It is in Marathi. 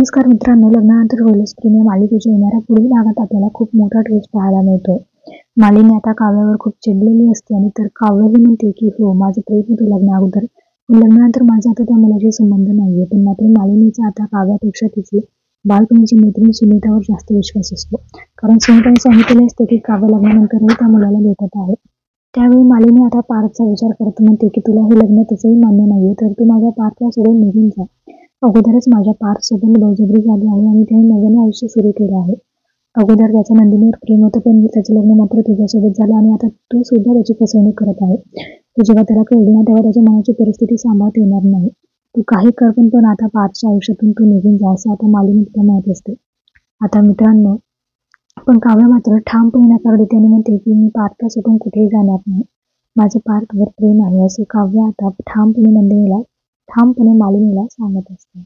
नमस्कार मित्रांनो, लग्नानंतर होईलच प्रेम या मालिकेच्या येणाऱ्या पुढील भागात आपल्याला खूप मोठा ट्विस्ट पाहायला मिळतोय. मालिनी आता काव्यावर खूप चिडलेली असते आणि तर काव्यही म्हणते की हो, माझं प्रेम होतं लग्ना अगोदर, पण लग्नानंतर माझा आता त्या मुलाशी संबंध नाहीये. पण मात्र मालिनीचा आता काव्यापेक्षा तिची बालपणीची मैत्रीण सुनीतावर जास्त विश्वास असतो. कारण सुनीताने सांगितलेले असते की काव्य लग्नानंतरही त्या मुलाला भेटत आहे. त्यावेळी मालिनी आता पार्थचा विचार करत म्हणते की तुला हे लग्न तसंही मान्य नाहीये, तर तू माझ्या पार्थला सोडून निघून जा. अगोदरच माझ्या पार्थसोबत बळजबरी झाली आहे आणि त्याने नव्याने आयुष्य सुरू केले आहे. अगोदर त्याचं नंदिनीवर प्रेम होतं, पण त्याचं लग्न मात्र तुझ्यासोबत झालं आणि आता तू सुद्धा त्याची फसवणूक करत आहे. तू जेव्हा त्याला कळली ना, तेव्हा त्याच्या मनाची परिस्थिती सांभाळता येणार नाही. तू काही कर, पण आता पार्थच्या आयुष्यातून तू निघून जा, असं आता मालिनी तिला म्हणत असते. आता मित्रांनो, पण काव्य मात्र ठामपणे नकार देते आणि म्हणते की मी पार्थला सोडून कुठेही जाणार नाही. माझं पार्थवर प्रेम आहे, असे काव्य आता ठामपणे मालिनीला सांगत असते.